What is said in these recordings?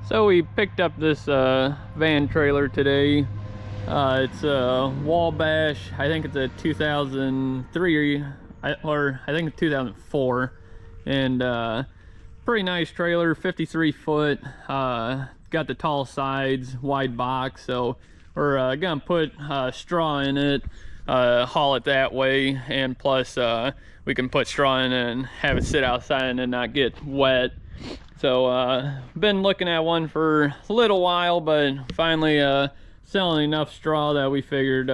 So we picked up this van trailer today. It's a Wabash. I think it's a 2003 or I think 2004, and pretty nice trailer, 53 foot. Got the tall sides, wide box. So we're gonna put straw in it, haul it that way, and plus we can put straw in it and have it sit outside and not get wet. So been looking at one for a little while, but finally selling enough straw that we figured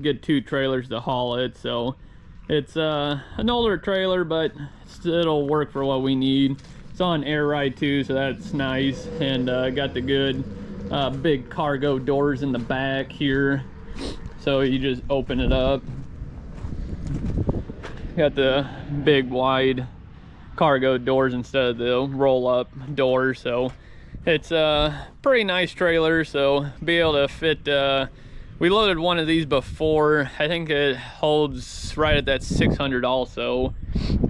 get 2 trailers to haul it. So it's an older trailer, but it'll work for what we need. It's on air ride too, so that's nice, and got the good big cargo doors in the back here, so you just open it up. Got the big wide cargo doors instead of the roll-up doors, so it's a pretty nice trailer. So be able to fit we loaded one of these before. I think it holds right at that 600 also,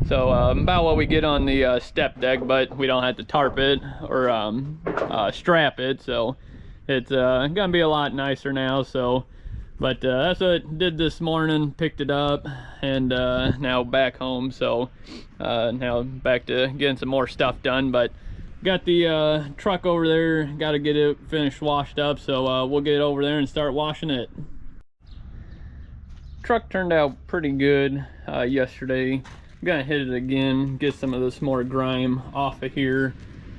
so about what we get on the step deck, but we don't have to tarp it or strap it, so it's gonna be a lot nicer now. So but that's what I did this morning, picked it up, and now back home. So now back to getting some more stuff done, but got the truck over there, got to get it finished washed up, so we'll get over there and start washing it. Truck turned out pretty good yesterday. I'm gonna hit it again, get some of this more grime off of here,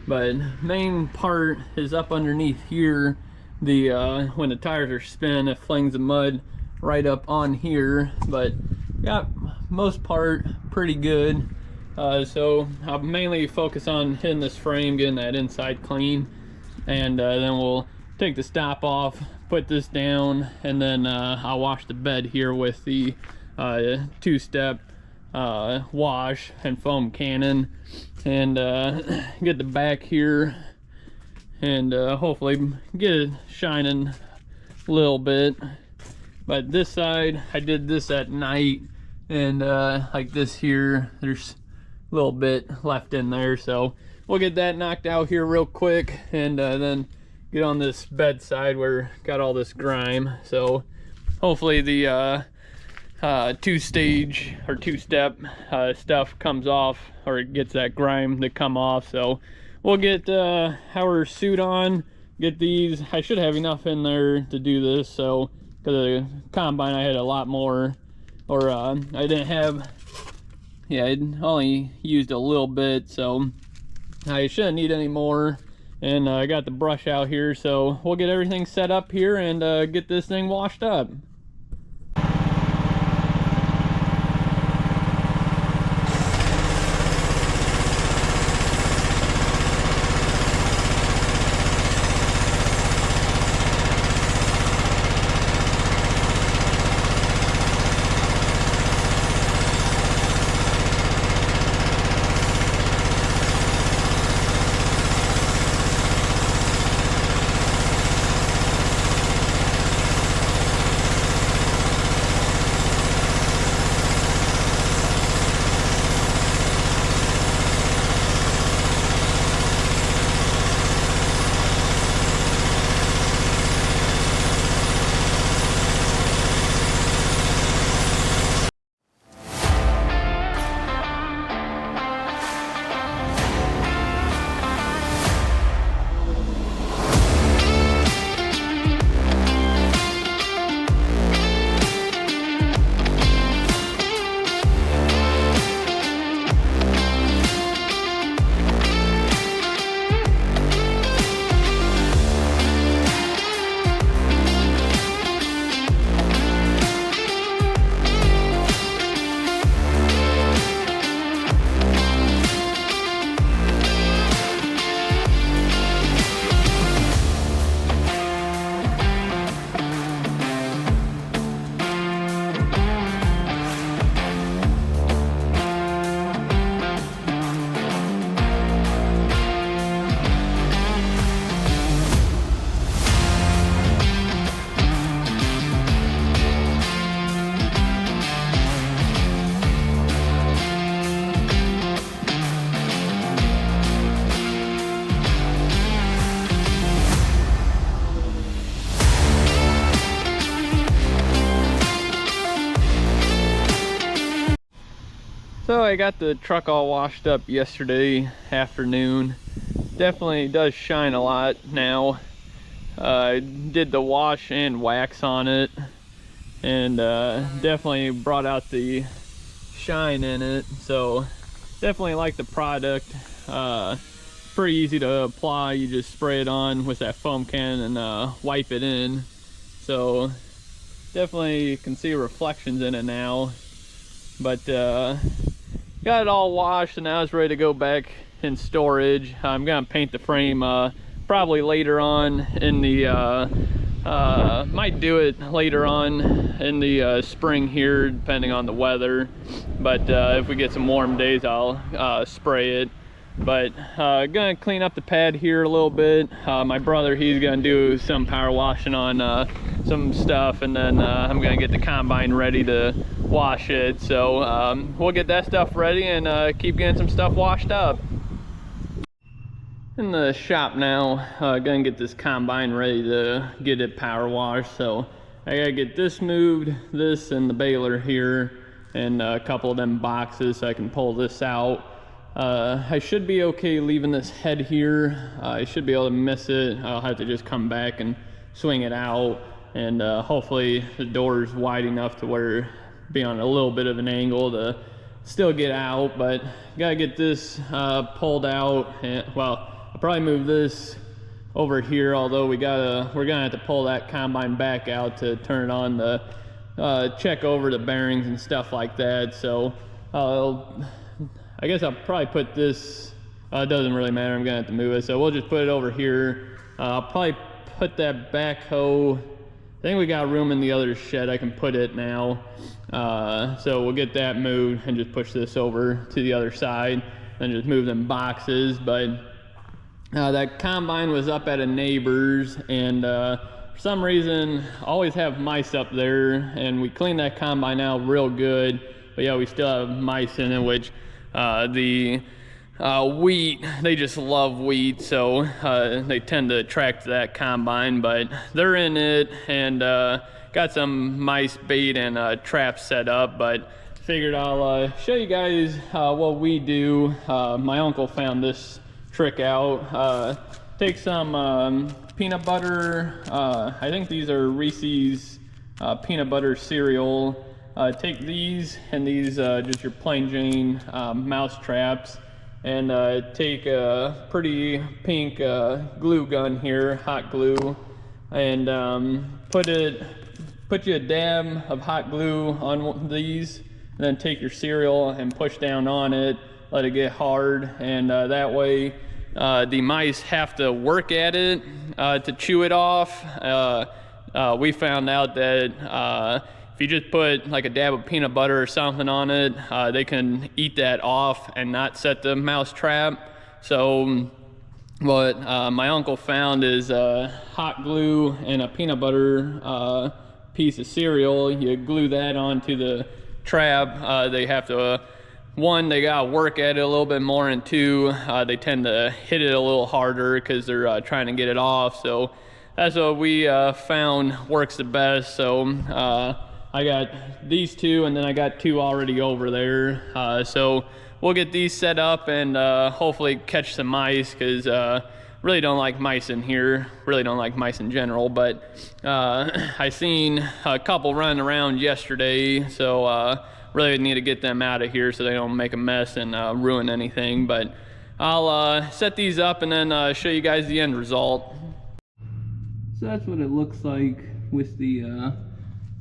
but main part is up underneath here. The when the tires are spinning, it flings the mud right up on here, but got most part pretty good. So I'll mainly focus on hitting this frame, getting that inside clean, and then we'll take the stop off, put this down, and then I'll wash the bed here with the 2-step wash and foam cannon, and get the back here, and hopefully get it shining a little bit. But this side, I did this at night, and like this here, there's a little bit left in there, so we'll get that knocked out here real quick, and then get on this bedside where got all this grime. So hopefully the 2-stage or 2-step stuff comes off, or it gets that grime to come off. So we'll get our suit on, get these. I should have enough in there to do this, so because the combine I had a lot more, or I didn't have, yeah, I only used a little bit, so I shouldn't need any more. And I got the brush out here, so we'll get everything set up here and get this thing washed up. I got the truck all washed up yesterday afternoon. Definitely does shine a lot now. I did the wash and wax on it, and definitely brought out the shine in it. So definitely like the product. Pretty easy to apply. You just spray it on with that foam can and wipe it in. So definitely can see reflections in it now. But got it all washed, and now it's ready to go back in storage. I'm gonna paint the frame probably later on in the might do it later on in the spring here, depending on the weather. But if we get some warm days, I'll spray it. But gonna clean up the pad here a little bit. My brother, he's gonna do some power washing on some stuff, and then I'm gonna get the combine ready to wash it. So we'll get that stuff ready and keep getting some stuff washed up. In the shop now, gonna get this combine ready to get it power washed. So I gotta get this moved, this and the baler here, and a couple of them boxes so I can pull this out. I should be okay leaving this head here. I should be able to miss it. I'll have to just come back and swing it out, and hopefully the door is wide enough to where it'll be on a little bit of an angle to still get out. But gotta get this pulled out, and well, I'll probably move this over here, although we're gonna have to pull that combine back out to turn it on to check over the bearings and stuff like that. So I guess I'll probably put this, it doesn't really matter, I'm gonna have to move it, so we'll just put it over here. I'll probably put that backhoe, I think we got room in the other shed I can put it now. So we'll get that moved and just push this over to the other side and just move them boxes. But that combine was up at a neighbor's, and for some reason I always have mice up there, and we cleaned that combine out real good, but yeah, we still have mice in it, which the wheat, they just love wheat, so they tend to attract that combine. But they're in it, and got some mice bait and traps set up. But figured I'll show you guys what we do. My uncle found this trick out. Take some peanut butter, I think these are Reese's peanut butter cereal. Take these and these, just your plain Jane mouse traps, and take a pretty pink glue gun here, hot glue, and put you a dab of hot glue on these, and then take your cereal and push down on it, let it get hard, and that way the mice have to work at it to chew it off. We found out that if you just put like a dab of peanut butter or something on it, they can eat that off and not set the mouse trap. So what my uncle found is hot glue and a peanut butter piece of cereal. You glue that onto the trap. They have to, one, they gotta work at it a little bit more, and two, they tend to hit it a little harder because they're trying to get it off. So that's what we found works the best. So I got these two, and then I got two already over there. So we'll get these set up and hopefully catch some mice, because really don't like mice in here. Really don't like mice in general. But I seen a couple running around yesterday, so really need to get them out of here so they don't make a mess and ruin anything. But I'll set these up and then show you guys the end result. So that's what it looks like with the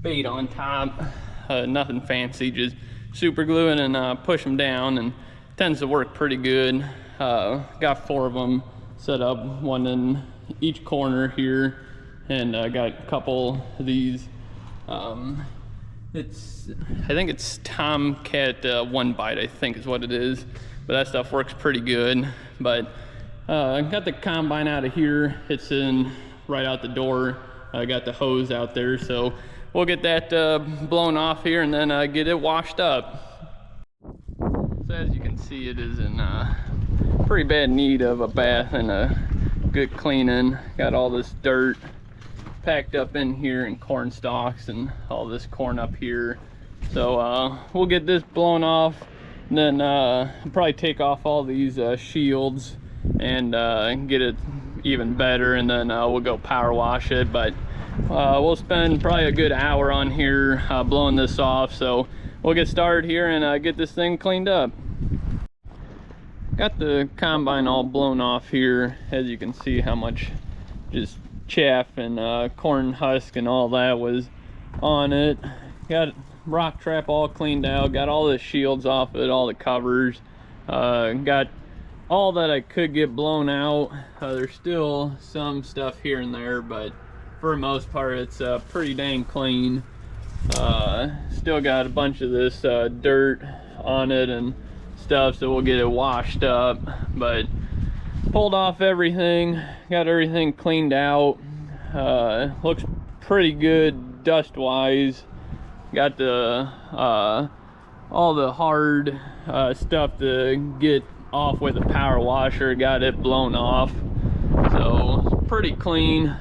bait on top. Nothing fancy, just super glue it and push them down, and tends to work pretty good. Got 4 of them set up, one in each corner here, and got a couple of these. I think it's Tomcat One Bite, I think is what it is, but that stuff works pretty good. But I got the combine out of here. It's in right out the door. I got the hose out there, so we'll get that blown off here and then get it washed up. So as you can see, it is in pretty bad need of a bath and a good cleaning. Got all this dirt packed up in here, and corn stalks and all this corn up here. So we'll get this blown off Then I'll probably take off all these shields and get it even better, and then we'll go power wash it. But we'll spend probably a good hour on here blowing this off, so we'll get started here and get this thing cleaned up. Got the combine all blown off here. As you can see how much just chaff and corn husk and all that was on it. Got rock trap all cleaned out, got all the shields off it, all the covers, got all that I could get blown out. There's still some stuff here and there, but for the most part it's pretty dang clean. Still got a bunch of this dirt on it and stuff, so we'll get it washed up, but pulled off everything, got everything cleaned out. Looks pretty good dust wise. Got the all the hard stuff to get off with a power washer, got it blown off, so pretty clean.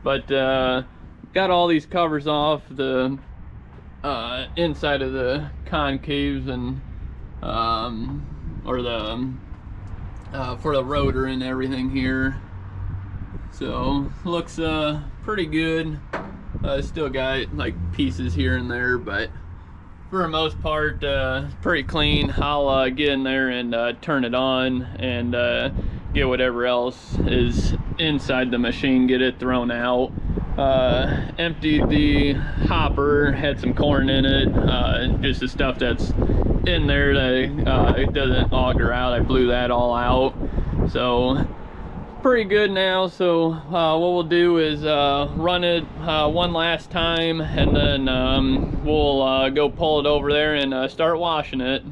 But got all these covers off, the inside of the concaves and or the for the rotor and everything here, so looks pretty good. Still got like pieces here and there, but for the most part pretty clean. I'll get in there and turn it on and get whatever else is inside the machine, get it thrown out. Emptied the hopper, had some corn in it, just the stuff that's in there that it doesn't auger out. I blew that all out, so pretty good now. So what we'll do is run it one last time, and then we'll go pull it over there and start washing it.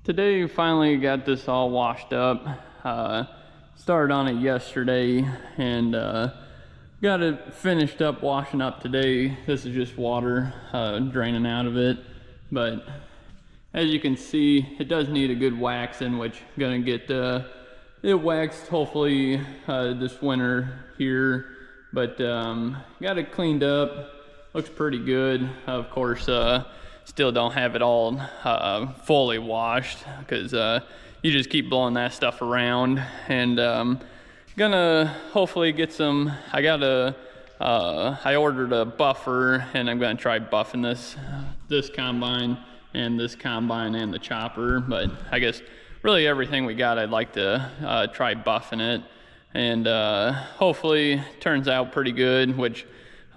Today finally got this all washed up. Started on it yesterday and got it finished up washing up today. This is just water draining out of it, but as you can see it does need a good waxing, which I'm gonna get it waxed hopefully this winter here. But got it cleaned up, looks pretty good. Of course still don't have it all fully washed, because you just keep blowing that stuff around. And gonna hopefully get some, I ordered a buffer, and I'm gonna try buffing this combine and this combine and the chopper. But I guess really everything we got, I'd like to try buffing it, and hopefully turns out pretty good. Which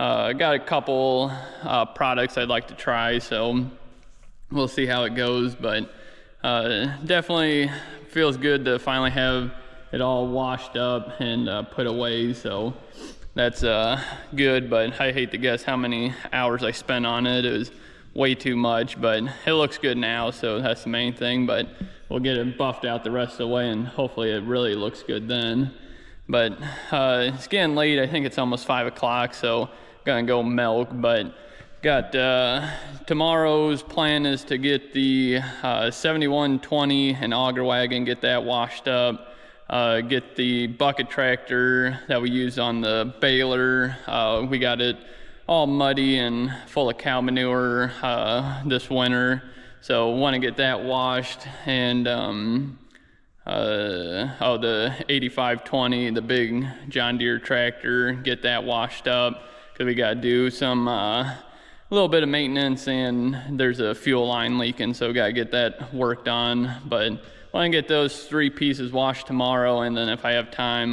I got a couple products I'd like to try, so we'll see how it goes. But definitely feels good to finally have it all washed up and put away, so that's good. But I hate to guess how many hours I spent on it. It was way too much, but it looks good now, so that's the main thing. But we'll get it buffed out the rest of the way, and hopefully it really looks good then. But it's getting late. I think it's almost 5 o'clock, so gonna go milk. But got tomorrow's plan is to get the 7120 and auger wagon, get that washed up, get the bucket tractor that we use on the baler. We got it all muddy and full of cow manure this winter, so want to get that washed. And the 8520, the big John Deere tractor, get that washed up, because we got to do some a little bit of maintenance, and there's a fuel line leaking, so got to get that worked on. But want to get those 3 pieces washed tomorrow, and then if I have time,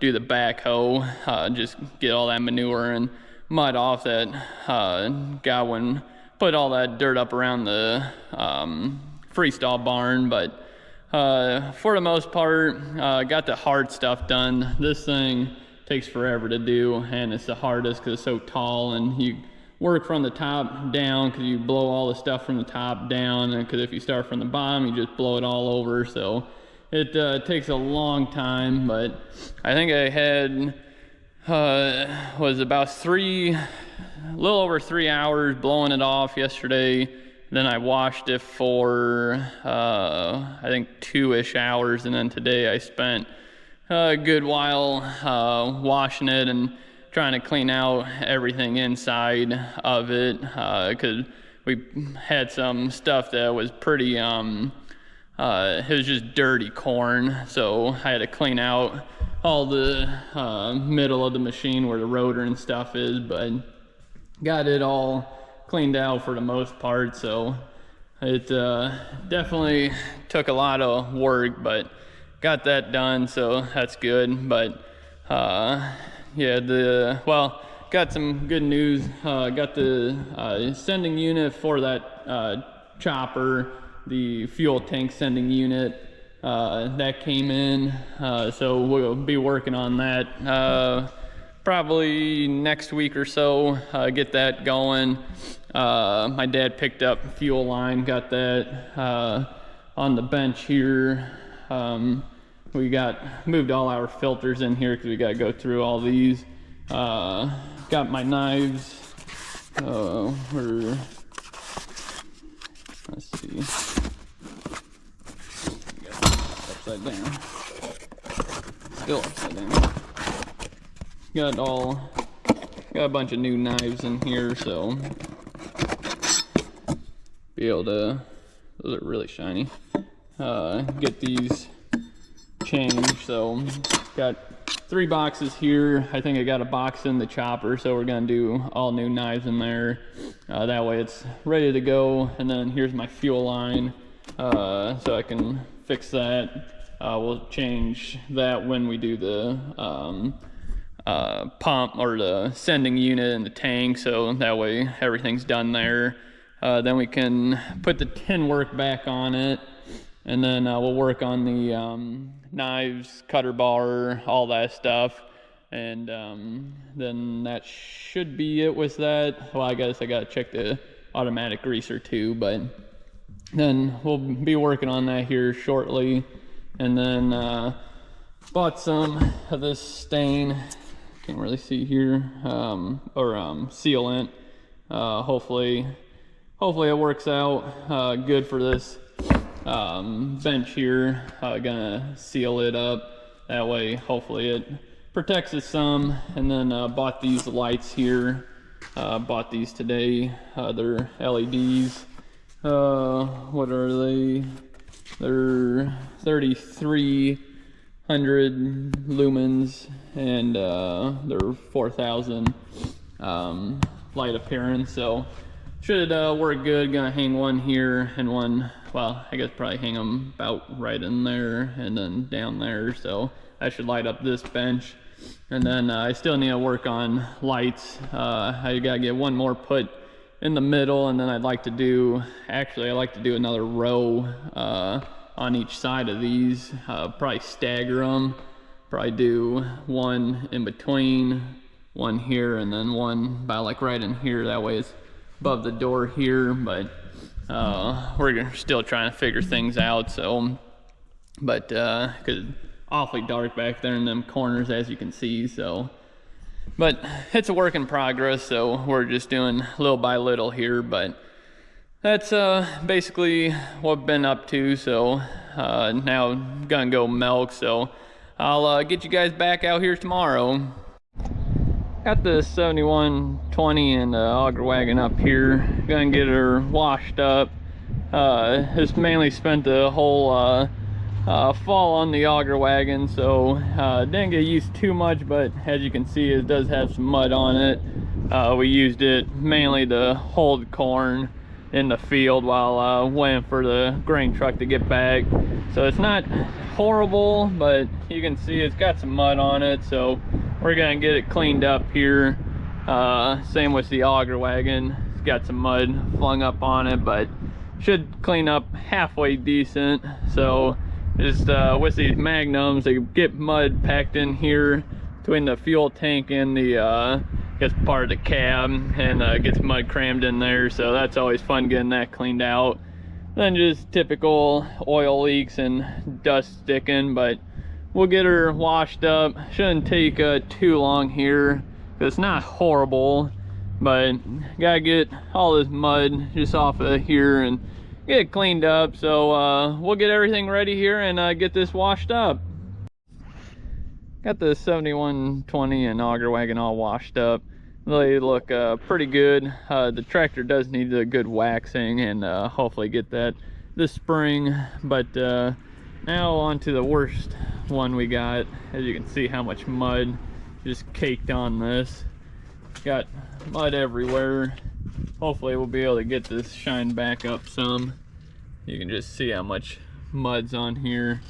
do the backhoe, just get all that manure and mud off that Godwin put all that dirt up around the freestall barn. But for the most part, got the hard stuff done. This thing takes forever to do, and it's the hardest because it's so tall, and you work from the top down because you blow all the stuff from the top down, and because if you start from the bottom, you just blow it all over. So it takes a long time. But I think I had was about a little over 3 hours blowing it off yesterday. Then I washed it for I think 2-ish hours, and then today I spent a good while washing it and trying to clean out everything inside of it, because we had some stuff that was pretty it was just dirty corn, so I had to clean out all the middle of the machine where the rotor and stuff is. But got it all cleaned out for the most part, so it definitely took a lot of work, but got that done, so that's good. But yeah, got some good news. Got the sending unit for that chopper, the fuel tank sending unit, that came in, so we'll be working on that probably next week or so, get that going. My dad picked up fuel line, got that on the bench here. We moved all our filters in here because we got to go through all these. Got my knives. Let's see. Upside down. Still upside down. Got a bunch of new knives in here, so be able to. Those are really shiny. Get these changed. So got 3 boxes here. I think I got a box in the chopper, so we're gonna do all new knives in there. That way it's ready to go. And then here's my fuel line, so I can fix that. We'll change that when we do the pump or the sending unit and the tank, so that way everything's done there. Then we can put the tin work back on it, and then we'll work on the knives, cutter bar, all that stuff. And then that should be it with that. Well, I guess I gotta check the automatic greaser too, but then we'll be working on that here shortly. And then bought some of this stain, can't really see here, sealant. Hopefully it works out good for this bench here. Gonna seal it up, that way hopefully it protects it some. And then bought these lights here, bought these today. They're LEDs. What are they? They're 3,300 lumens, and they're 4,000 light appearance, so should work good. Gonna hang one here and one, well, I guess probably hang them about right in there and then down there, so that should light up this bench. And then I still need to work on lights. I gotta get one more put in the middle, and then I like to do another row on each side of these, probably stagger them, probably do one in between, one here, and then one about like right in here. That way it's above the door here, but we're still trying to figure things out. So, but because it's awfully dark back there in them corners, as you can see. So, but it's a work in progress, so we're just doing little by little here. But that's basically what I've been up to. So now I'm gonna go milk, so I'll get you guys back out here tomorrow. Got the 7120 and auger wagon up here. Gonna get her washed up. Just mainly spent the whole fall on the auger wagon, so didn't get used too much, but as you can see, it does have some mud on it. We used it mainly to hold corn in the field while waiting for the grain truck to get back. So it's not horrible, but you can see it's got some mud on it, so we're gonna get it cleaned up here. Same with the auger wagon. It's got some mud flung up on it, but should clean up halfway decent. So just with these magnums, they get mud packed in here between the fuel tank and the gets part of the cab, and gets mud crammed in there, so that's always fun getting that cleaned out. Then just typical oil leaks and dust sticking, but we'll get her washed up. Shouldn't take too long here, because it's not horrible, but gotta get all this mud just off of here and get it cleaned up. So we'll get everything ready here and get this washed up. Got the 7120 and auger wagon all washed up. They look pretty good. The tractor does need a good waxing, and hopefully get that this spring. But now on to the worst one we got. As you can see how much mud just caked on this. Got mud everywhere. Hopefully we'll be able to get this shined back up some. You can just see how much mud's on here.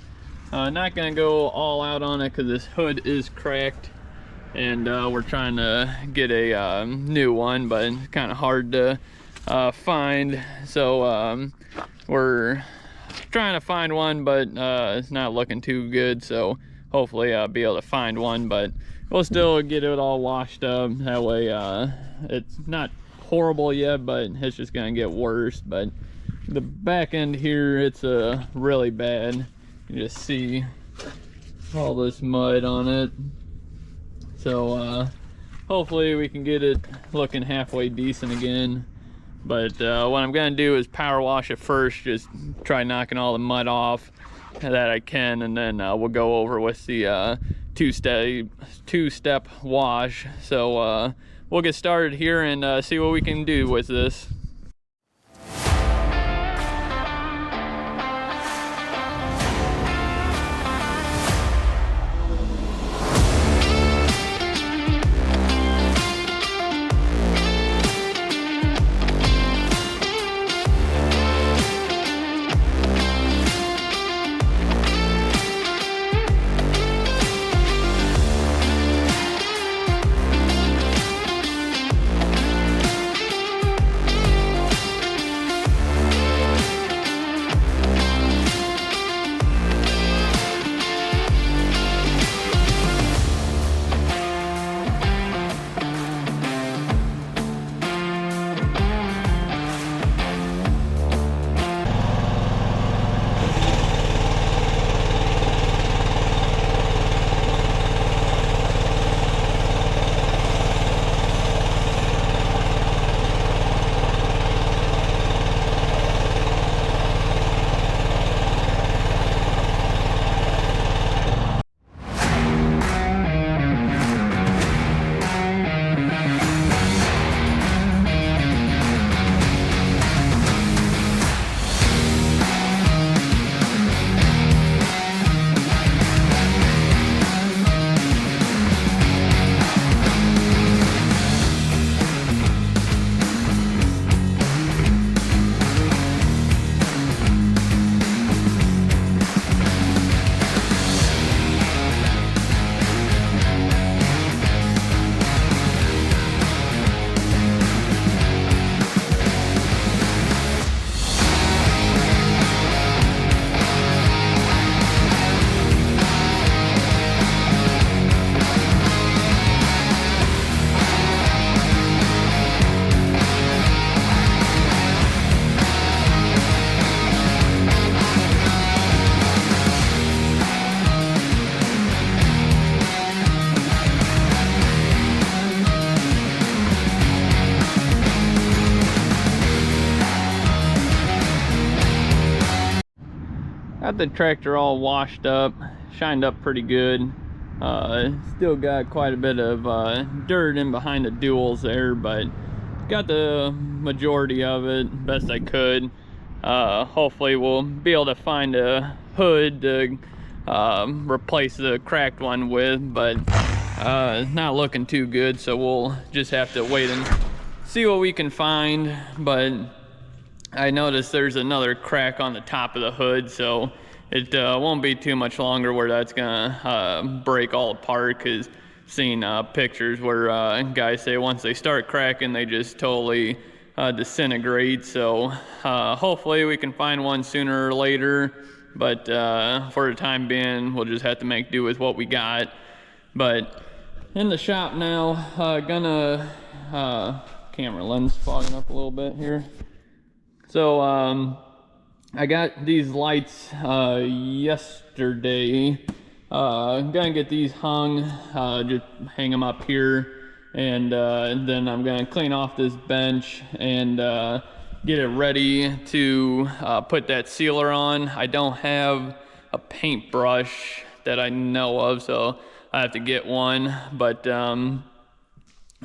Not gonna go all out on it because this hood is cracked, and we're trying to get a new one, but it's kind of hard to find. So we're trying to find one, but it's not looking too good. So hopefully I'll be able to find one, but we'll still get it all washed up. That way it's not horrible yet, but it's just gonna get worse. But the back end here, it's really bad. You just see all this mud on it. So hopefully we can get it looking halfway decent again. But what I'm gonna do is power wash it first, just try knocking all the mud off that I can, and then we'll go over with the two-step wash. So we'll get started here and see what we can do with this. got the tractor all washed up, shined up pretty good. Still got quite a bit of dirt in behind the duals there, but got the majority of it best I could. Hopefully we'll be able to find a hood to replace the cracked one with, but not looking too good, so we'll just have to wait and see what we can find. But I noticed there's another crack on the top of the hood, so it won't be too much longer where that's gonna break all apart, because seen pictures where guys say once they start cracking they just totally disintegrate. So hopefully we can find one sooner or later, but for the time being we'll just have to make do with what we got. But in the shop now, gonna camera lens fogging up a little bit here. So I got these lights yesterday. Gonna get these hung, just hang them up here, and then I'm gonna clean off this bench and get it ready to put that sealer on. I don't have a paintbrush that I know of, so I have to get one, but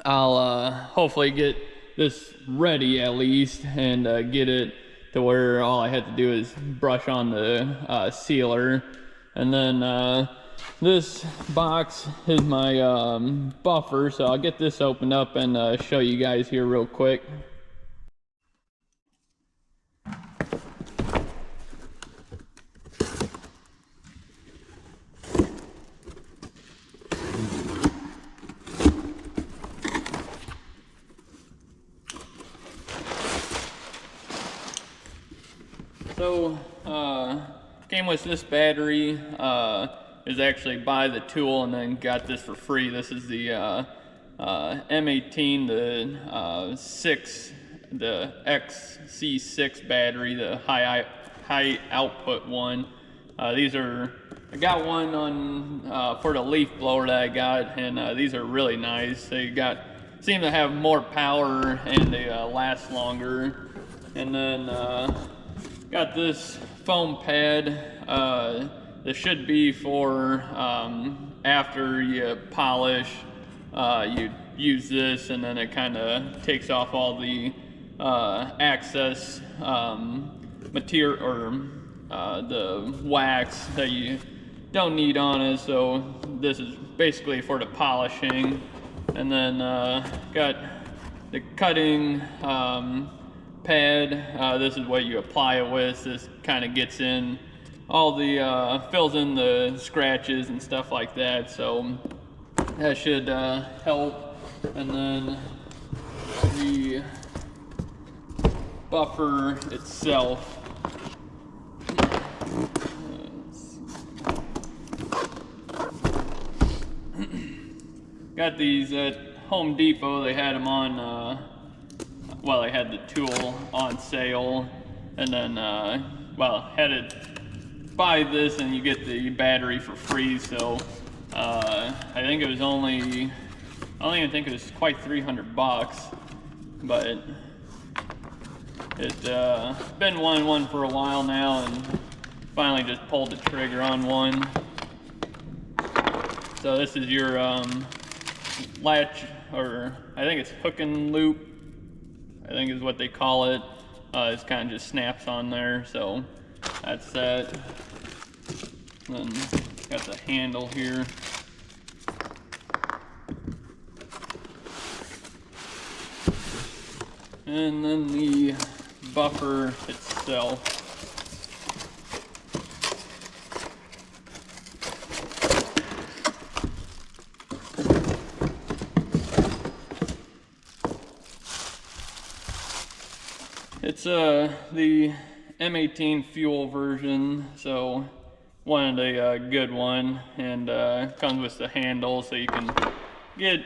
I'll hopefully get this ready at least, and get it to where all I had to do is brush on the sealer. And then this box is my buffer, so I'll get this opened up and show you guys here real quick. So came with this battery, is actually buy the tool and then got this for free. This is the M18, the XC6 battery, the high output one. These are, I got one on for the leaf blower that I got, and these are really nice. They seem to have more power and they last longer. And then got this foam pad. This should be for after you polish, you use this, and then it kind of takes off all the excess material or the wax that you don't need on it. So this is basically for the polishing. And then got the cutting pad. This is what you apply it with. This kind of gets in all the fills in the scratches and stuff like that, so that should help. And then the buffer itself, got these at Home Depot. They had them on well, they had the tool on sale, and then well, had it buy this and you get the battery for free. So I think it was only, I don't even think it was quite $300, but it's been wanting one for a while now, and finally just pulled the trigger on one. So this is your latch, or I think it's hook and loop, I think is what they call it. It kind of just snaps on there, so that's that. Then got the handle here. And then the buffer itself. It's the M18 fuel version, so wanted a good one, and comes with the handle so you can get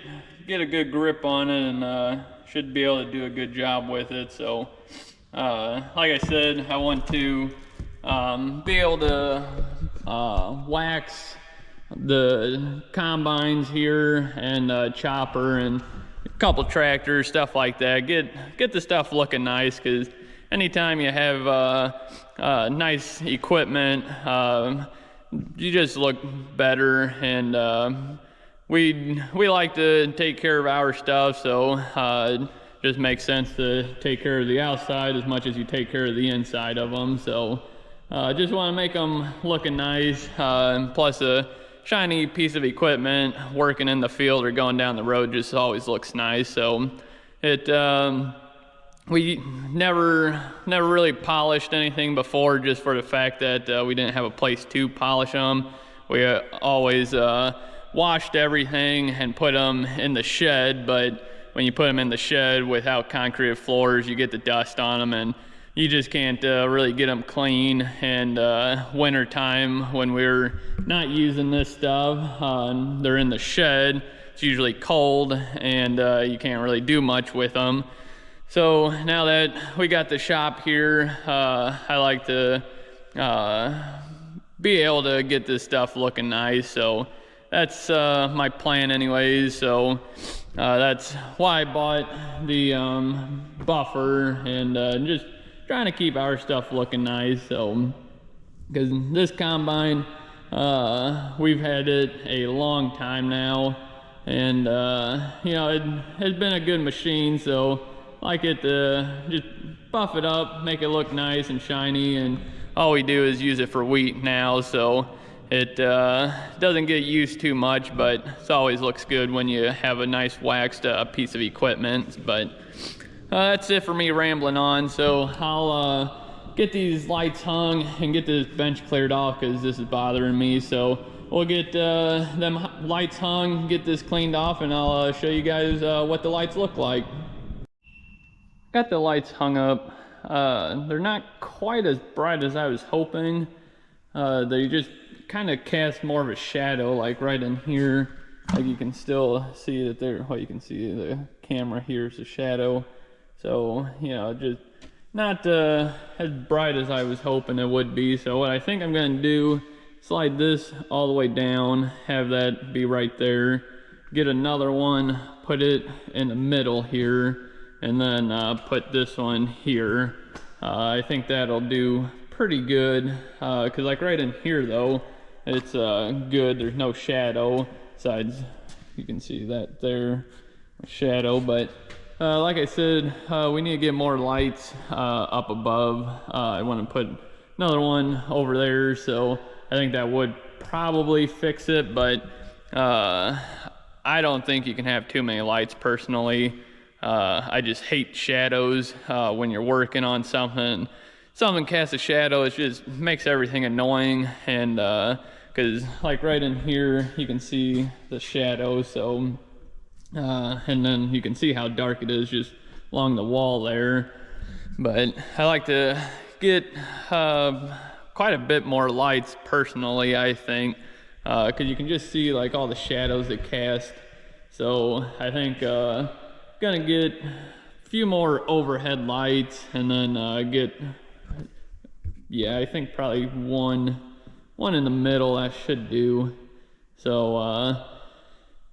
a good grip on it, and should be able to do a good job with it. So like I said, I want to be able to wax the combines here, and chopper, and a couple tractors, stuff like that. Get the stuff looking nice, because anytime you have nice equipment, you just look better, and we like to take care of our stuff, so it just makes sense to take care of the outside as much as you take care of the inside of them. So just want to make them looking nice, and plus a shiny piece of equipment working in the field or going down the road just always looks nice. So it we never really polished anything before, just for the fact that we didn't have a place to polish them. We always washed everything and put them in the shed, but when you put them in the shed without concrete floors, you get the dust on them, and you just can't really get them clean. And winter time, when we're not using this stuff, they're in the shed, it's usually cold, and you can't really do much with them. So now that we got the shop here, I like to be able to get this stuff looking nice. So that's my plan anyways. So that's why I bought the buffer, and just trying to keep our stuff looking nice. So because this combine, we've had it a long time now, and you know, it has been a good machine, so I like it to just buff it up, make it look nice and shiny, and all we do is use it for wheat now, so it doesn't get used too much, but it always looks good when you have a nice waxed piece of equipment. But that's it for me rambling on. So I'll get these lights hung and get this bench cleared off, because this is bothering me. So we'll get them lights hung, get this cleaned off, and I'll show you guys what the lights look like. Got the lights hung up. They're not quite as bright as I was hoping. They just kind of cast more of a shadow, like right in here. Like you can still see that there, well, you can see the camera here is a shadow. So, you know, just not as bright as I was hoping it would be. So what I think I'm going to do, slide this all the way down, have that be right there, get another one, put it in the middle here, and then put this one here. I think that'll do pretty good, because like right in here though, it's good, there's no shadow, besides you can see that there, shadow. But like I said, we need to get more lights up above. I want to put another one over there, so I think that would probably fix it, but I don't think you can have too many lights personally. I just hate shadows when you're working on something. Something casts a shadow, it just makes everything annoying. And because like right in here, you can see the shadow. So, and then you can see how dark it is just along the wall there. But I like to get quite a bit more lights personally, I think, because you can just see like all the shadows it cast. So I think gonna get a few more overhead lights, and then get, yeah, I think probably one in the middle that should do. So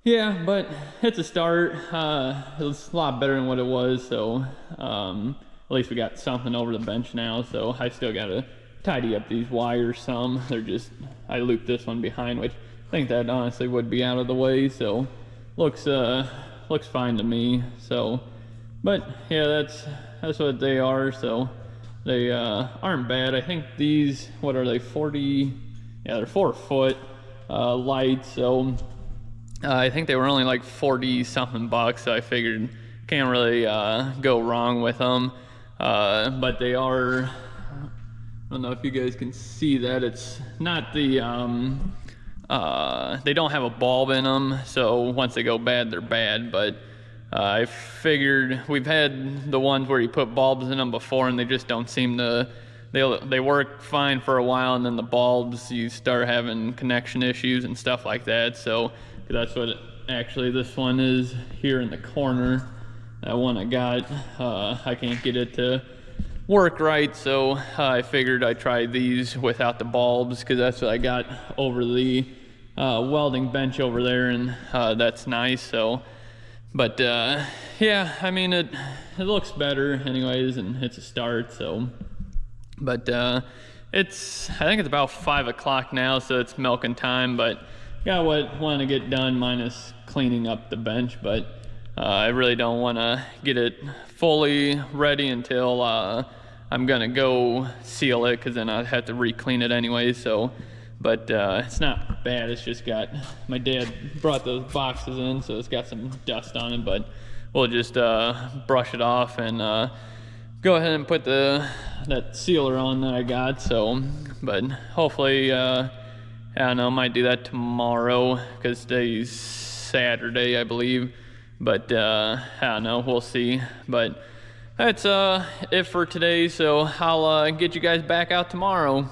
yeah, but it's a start. It's a lot better than what it was, so at least we got something over the bench now. So I still gotta tidy up these wires some. They're just, I looped this one behind, which I think that honestly would be out of the way, so looks fine to me. So, but yeah, that's what they are. So they aren't bad. I think these, what are they, 40, yeah, they're 4 foot lights. So I think they were only like 40 something bucks, so I figured can't really go wrong with them. But they are, I don't know if you guys can see that, it's not the they don't have a bulb in them, so once they go bad, they're bad. But I figured, we've had the ones where you put bulbs in them before, and they just don't seem to, they work fine for a while, and then the bulbs, you start having connection issues and stuff like that. So that's what actually this one is here in the corner. That one I got, I can't get it to work right, so I figured I'd try these without the bulbs, because that's what I got over the welding bench over there, and that's nice. So But yeah, I mean it looks better anyways, and it's a start. So, but I think it's about 5 o'clock now, so it's milking time. But got what want to get done minus cleaning up the bench, but I really don't want to get it fully ready until I'm gonna go seal it, because then I'd have to re-clean it anyway. So, but it's not bad. It's just got, my dad brought those boxes in, so it's got some dust on it. But we'll just brush it off and go ahead and put that sealer on that I got. So, but hopefully, I don't know, might do that tomorrow, because today's Saturday, I believe. But I don't know, we'll see. But that's it for today, so I'll get you guys back out tomorrow.